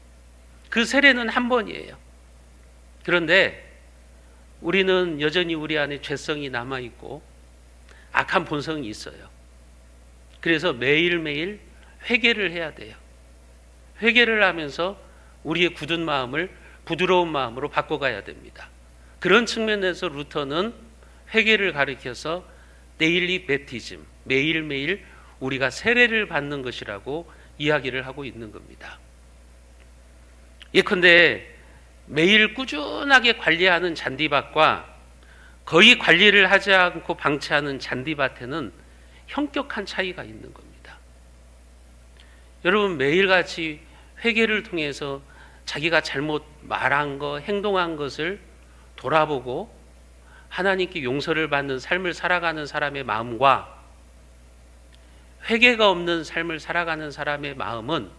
그 세례는 한 번이에요. 그런데 우리는 여전히 우리 안에 죄성이 남아있고 악한 본성이 있어요. 그래서 매일매일 회개를 해야 돼요. 회개를 하면서 우리의 굳은 마음을 부드러운 마음으로 바꿔가야 됩니다. 그런 측면에서 루터는 회개를 가리켜서 데일리 베프티즘, 매일매일 우리가 세례를 받는 것이라고 이야기를 하고 있는 겁니다. 예컨대 매일 꾸준하게 관리하는 잔디밭과 거의 관리를 하지 않고 방치하는 잔디밭에는 현격한 차이가 있는 겁니다. 여러분 매일같이 회개를 통해서 자기가 잘못 말한 거, 행동한 것을 돌아보고 하나님께 용서를 받는 삶을 살아가는 사람의 마음과 회개가 없는 삶을 살아가는 사람의 마음은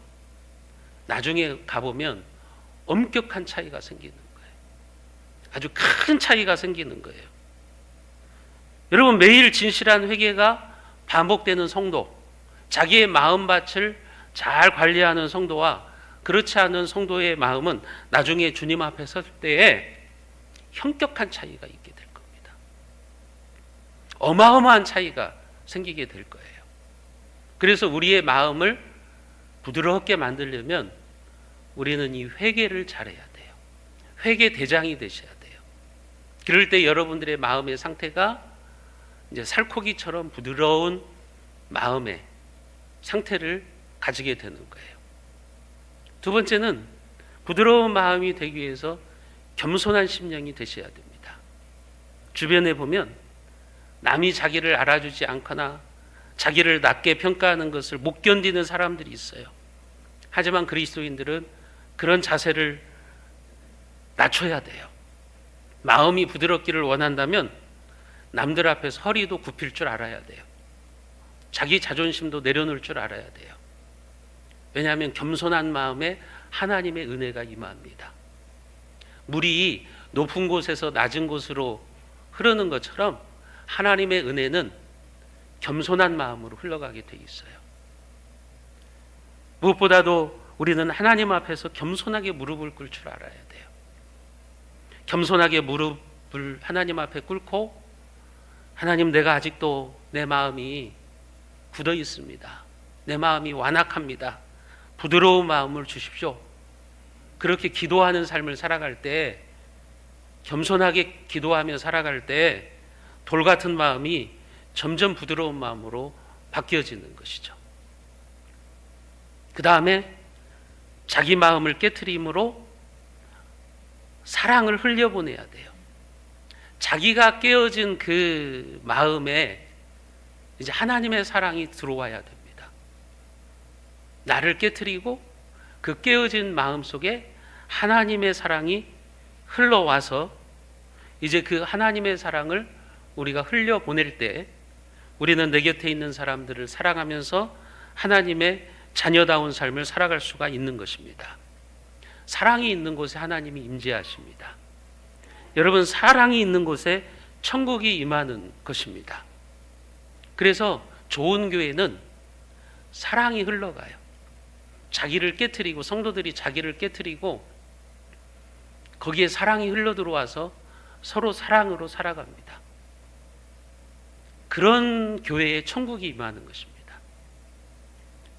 나중에 가보면 엄격한 차이가 생기는 거예요. 아주 큰 차이가 생기는 거예요. 여러분 매일 진실한 회개가 반복되는 성도, 자기의 마음밭을 잘 관리하는 성도와 그렇지 않은 성도의 마음은 나중에 주님 앞에 설 때에 현격한 차이가 있게 될 겁니다. 어마어마한 차이가 생기게 될 거예요. 그래서 우리의 마음을 부드럽게 만들려면 우리는 이 회개를 잘해야 돼요. 회개 대장이 되셔야 돼요. 그럴 때 여러분들의 마음의 상태가 이제 살코기처럼 부드러운 마음의 상태를 가지게 되는 거예요. 두 번째는 부드러운 마음이 되기 위해서 겸손한 심령이 되셔야 됩니다. 주변에 보면 남이 자기를 알아주지 않거나 자기를 낮게 평가하는 것을 못 견디는 사람들이 있어요. 하지만 그리스도인들은 그런 자세를 낮춰야 돼요. 마음이 부드럽기를 원한다면 남들 앞에서 허리도 굽힐 줄 알아야 돼요. 자기 자존심도 내려놓을 줄 알아야 돼요. 왜냐하면 겸손한 마음에 하나님의 은혜가 임합니다. 물이 높은 곳에서 낮은 곳으로 흐르는 것처럼 하나님의 은혜는 겸손한 마음으로 흘러가게 돼 있어요. 무엇보다도 우리는 하나님 앞에서 겸손하게 무릎을 꿇을 줄 알아야 돼요. 겸손하게 무릎을 하나님 앞에 꿇고 하나님, 내가 아직도 내 마음이 굳어 있습니다. 내 마음이 완악합니다. 부드러운 마음을 주십시오. 그렇게 기도하는 삶을 살아갈 때, 겸손하게 기도하며 살아갈 때 돌 같은 마음이 점점 부드러운 마음으로 바뀌어지는 것이죠. 그 다음에 자기 마음을 깨트림으로 사랑을 흘려보내야 돼요. 자기가 깨어진 그 마음에 이제 하나님의 사랑이 들어와야 됩니다. 나를 깨트리고 그 깨어진 마음 속에 하나님의 사랑이 흘러와서 이제 그 하나님의 사랑을 우리가 흘려보낼 때 우리는 내 곁에 있는 사람들을 사랑하면서 하나님의 자녀다운 삶을 살아갈 수가 있는 것입니다. 사랑이 있는 곳에 하나님이 임재하십니다. 여러분, 사랑이 있는 곳에 천국이 임하는 것입니다. 그래서 좋은 교회는 사랑이 흘러가요. 자기를 깨트리고, 성도들이 자기를 깨트리고 거기에 사랑이 흘러 들어와서 서로 사랑으로 살아갑니다. 그런 교회에 천국이 임하는 것입니다.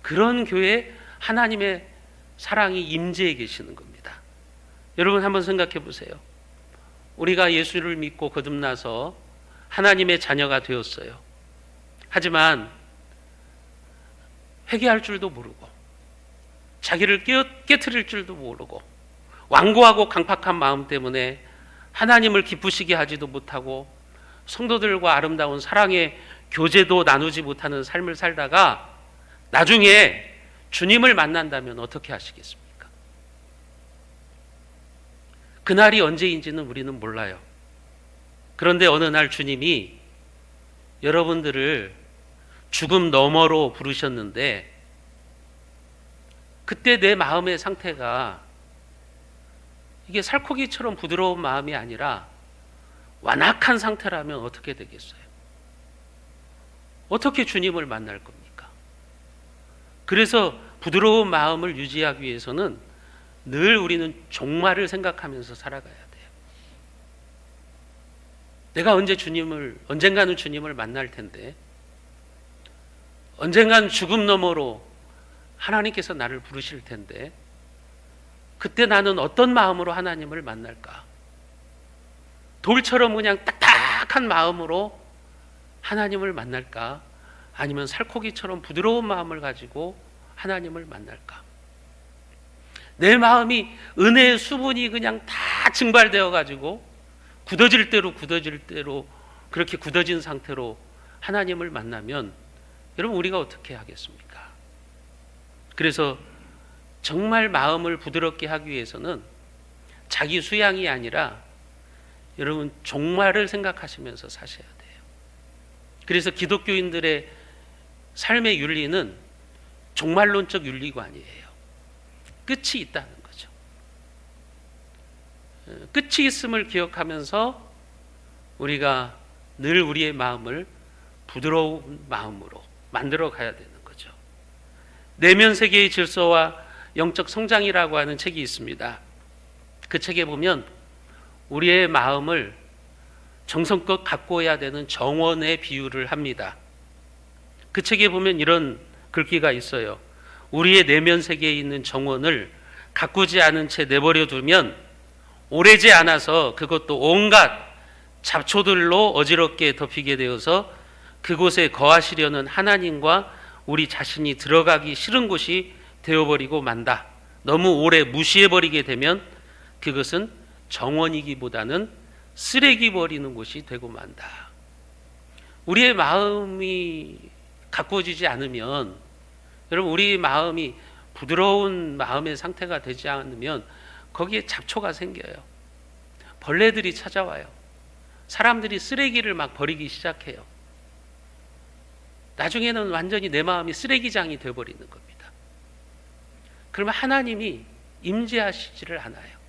그런 교회에 하나님의 사랑이 임재해 계시는 겁니다. 여러분 한번 생각해 보세요. 우리가 예수를 믿고 거듭나서 하나님의 자녀가 되었어요. 하지만 회개할 줄도 모르고 자기를 깨트릴 줄도 모르고 완고하고 강팍한 마음 때문에 하나님을 기쁘시게 하지도 못하고 성도들과 아름다운 사랑의 교제도 나누지 못하는 삶을 살다가 나중에 주님을 만난다면 어떻게 하시겠습니까? 그날이 언제인지는 우리는 몰라요. 그런데 어느 날 주님이 여러분들을 죽음 너머로 부르셨는데 그때 내 마음의 상태가 이게 살코기처럼 부드러운 마음이 아니라 완악한 상태라면 어떻게 되겠어요? 어떻게 주님을 만날 겁니까? 그래서 부드러운 마음을 유지하기 위해서는 늘 우리는 종말을 생각하면서 살아가야 돼요. 내가 언젠가는 주님을 만날 텐데, 언젠가는 죽음 너머로 하나님께서 나를 부르실 텐데, 그때 나는 어떤 마음으로 하나님을 만날까? 돌처럼 그냥 딱딱한 마음으로 하나님을 만날까? 아니면 살코기처럼 부드러운 마음을 가지고 하나님을 만날까? 내 마음이 은혜의 수분이 그냥 다 증발되어 가지고 굳어질 대로 그렇게 굳어진 상태로 하나님을 만나면 여러분 우리가 어떻게 하겠습니까? 그래서 정말 마음을 부드럽게 하기 위해서는 자기 수양이 아니라 여러분 종말을 생각하시면서 사셔야 돼요. 그래서 기독교인들의 삶의 윤리는 종말론적 윤리가 아니에요. 끝이 있다는 거죠. 끝이 있음을 기억하면서 우리가 늘 우리의 마음을 부드러운 마음으로 만들어 가야 되는 거죠. 내면 세계의 질서와 영적 성장이라고 하는 책이 있습니다. 그 책에 보면 우리의 마음을 정성껏 가꿔야 되는 정원의 비유를 합니다. 그 책에 보면 이런 글귀가 있어요. 우리의 내면 세계에 있는 정원을 가꾸지 않은 채 내버려 두면 오래지 않아서 그것도 온갖 잡초들로 어지럽게 덮이게 되어서 그곳에 거하시려는 하나님과 우리 자신이 들어가기 싫은 곳이 되어버리고 만다. 너무 오래 무시해버리게 되면 그것은 정원이기보다는 쓰레기 버리는 곳이 되고 만다. 우리의 마음이 가꾸어지지 않으면, 여러분 우리 마음이 부드러운 마음의 상태가 되지 않으면 거기에 잡초가 생겨요. 벌레들이 찾아와요. 사람들이 쓰레기를 막 버리기 시작해요. 나중에는 완전히 내 마음이 쓰레기장이 되어버리는 겁니다. 그러면 하나님이 임재하시지를 않아요.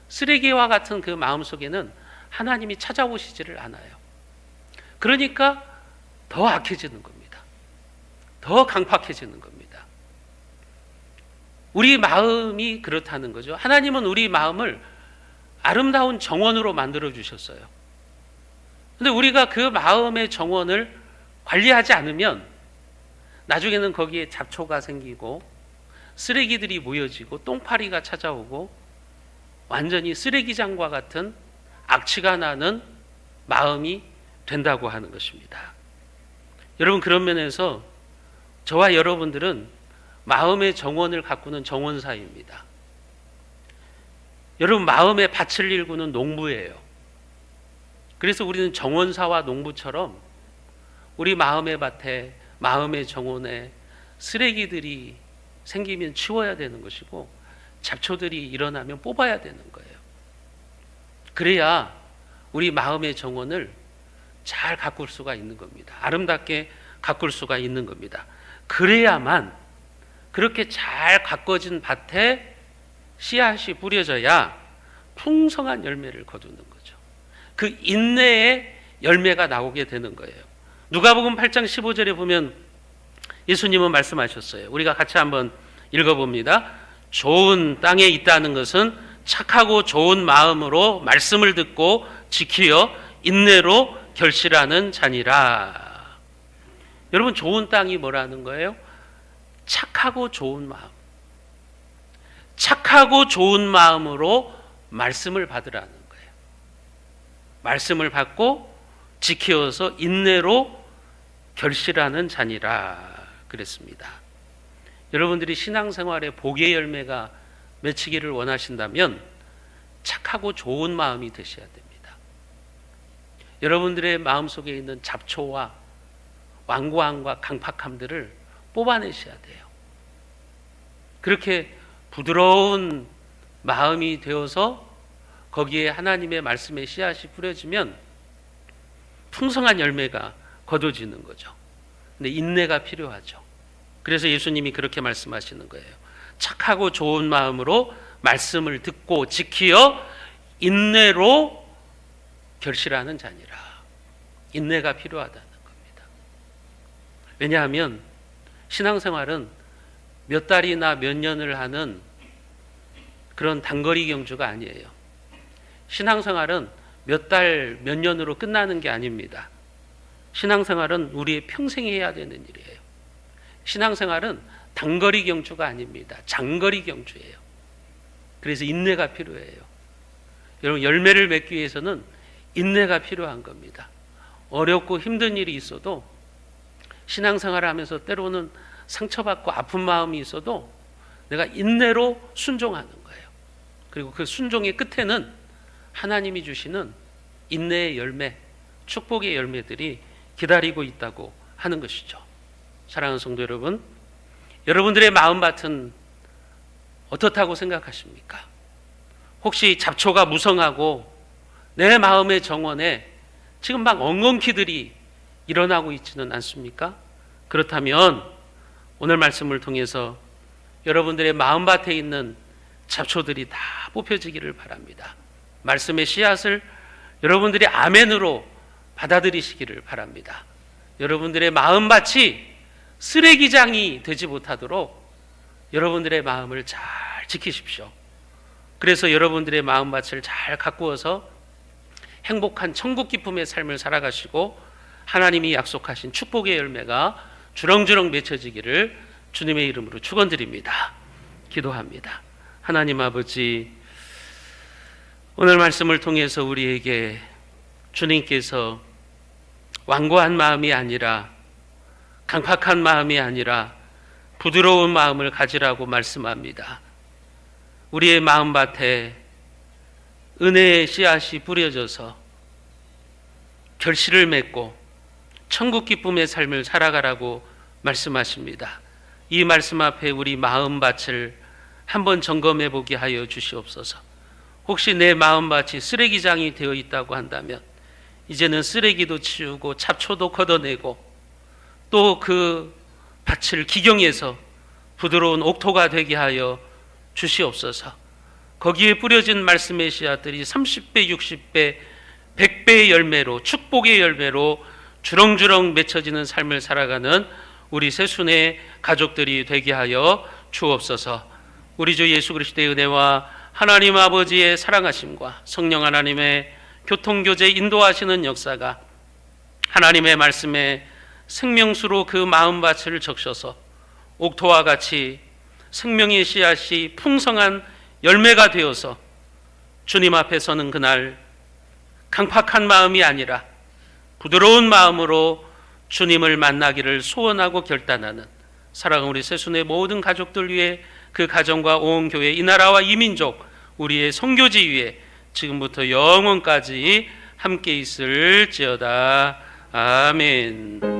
쓰레기와 같은 그 마음속에는 하나님이 찾아오시지를 않아요. 그러니까 더 악해지는 겁니다. 더 강팍해지는 겁니다. 우리 마음이 그렇다는 거죠. 하나님은 우리 마음을 아름다운 정원으로 만들어 주셨어요. 근데 우리가 그 마음의 정원을 관리하지 않으면 나중에는 거기에 잡초가 생기고 쓰레기들이 모여지고 똥파리가 찾아오고 완전히 쓰레기장과 같은 악취가 나는 마음이 된다고 하는 것입니다. 여러분 그런 면에서 저와 여러분들은 마음의 정원을 가꾸는 정원사입니다. 여러분 마음의 밭을 일구는 농부예요. 그래서 우리는 정원사와 농부처럼 우리 마음의 밭에 마음의 정원에 쓰레기들이 생기면 치워야 되는 것이고 잡초들이 일어나면 뽑아야 되는 거예요. 그래야 우리 마음의 정원을 잘 가꿀 수가 있는 겁니다. 아름답게 가꿀 수가 있는 겁니다. 그래야만 그렇게 잘 가꿔진 밭에 씨앗이 뿌려져야 풍성한 열매를 거두는 거죠. 그 인내의 열매가 나오게 되는 거예요. 누가복음 8장 15절에 보면 예수님은 말씀하셨어요. 우리가 같이 한번 읽어봅니다. 좋은 땅에 있다는 것은 착하고 좋은 마음으로 말씀을 듣고 지키어 인내로 결실하는 자니라. 여러분 좋은 땅이 뭐라는 거예요? 착하고 좋은 마음. 착하고 좋은 마음으로 말씀을 받으라는 거예요. 말씀을 받고 지키어서 인내로 결실하는 자니라 그랬습니다. 여러분들이 신앙생활에 복의 열매가 맺히기를 원하신다면 착하고 좋은 마음이 되셔야 됩니다. 여러분들의 마음속에 있는 잡초와 완고함과 강팍함들을 뽑아내셔야 돼요. 그렇게 부드러운 마음이 되어서 거기에 하나님의 말씀의 씨앗이 뿌려지면 풍성한 열매가 거둬지는 거죠. 근데 인내가 필요하죠. 그래서 예수님이 그렇게 말씀하시는 거예요. 착하고 좋은 마음으로 말씀을 듣고 지키어 인내로 결실하는 자니라. 인내가 필요하다는 겁니다. 왜냐하면 신앙생활은 몇 달이나 몇 년을 하는 그런 단거리 경주가 아니에요. 신앙생활은 몇 달, 몇 년으로 끝나는 게 아닙니다. 신앙생활은 우리의 평생이 해야 되는 일이에요. 신앙생활은 단거리 경주가 아닙니다. 장거리 경주예요. 그래서 인내가 필요해요. 여러분 열매를 맺기 위해서는 인내가 필요한 겁니다. 어렵고 힘든 일이 있어도 신앙생활을 하면서 때로는 상처받고 아픈 마음이 있어도 내가 인내로 순종하는 거예요. 그리고 그 순종의 끝에는 하나님이 주시는 인내의 열매, 축복의 열매들이 기다리고 있다고 하는 것이죠. 사랑하는 성도 여러분, 여러분들의 마음밭은 어떻다고 생각하십니까? 혹시 잡초가 무성하고 내 마음의 정원에 지금 막 엉겅퀴들이 일어나고 있지는 않습니까? 그렇다면 오늘 말씀을 통해서 여러분들의 마음밭에 있는 잡초들이 다 뽑혀지기를 바랍니다. 말씀의 씨앗을 여러분들이 아멘으로 받아들이시기를 바랍니다. 여러분들의 마음밭이 쓰레기장이 되지 못하도록 여러분들의 마음을 잘 지키십시오. 그래서 여러분들의 마음밭을 잘 가꾸어서 행복한 천국 기쁨의 삶을 살아가시고 하나님이 약속하신 축복의 열매가 주렁주렁 맺혀지기를 주님의 이름으로 축원드립니다. 기도합니다. 하나님 아버지, 오늘 말씀을 통해서 우리에게 주님께서 완고한 마음이 아니라 강팍한 마음이 아니라 부드러운 마음을 가지라고 말씀합니다. 우리의 마음밭에 은혜의 씨앗이 뿌려져서 결실을 맺고 천국 기쁨의 삶을 살아가라고 말씀하십니다. 이 말씀 앞에 우리 마음밭을 한번 점검해 보게 하여 주시옵소서. 혹시 내 마음밭이 쓰레기장이 되어 있다고 한다면 이제는 쓰레기도 치우고 잡초도 걷어내고 또 그 밭을 기경해서 부드러운 옥토가 되게 하여 주시옵소서. 거기에 뿌려진 말씀의 씨앗들이 30배, 60배, 100배의 열매로, 축복의 열매로 주렁주렁 맺혀지는 삶을 살아가는 우리 새순의 가족들이 되게 하여 주옵소서. 우리 주 예수 그리스도의 은혜와 하나님 아버지의 사랑하심과 성령 하나님의 교통교제 인도하시는 역사가 하나님의 말씀에 생명수로 그 마음밭을 적셔서 옥토와 같이 생명의 씨앗이 풍성한 열매가 되어서 주님 앞에 서는 그날 강팍한 마음이 아니라 부드러운 마음으로 주님을 만나기를 소원하고 결단하는 사랑하는 우리 새순의 모든 가족들 위해 그 가정과 온 교회, 이 나라와 이 민족, 우리의 선교지 위에 지금부터 영원까지 함께 있을지어다. 아멘.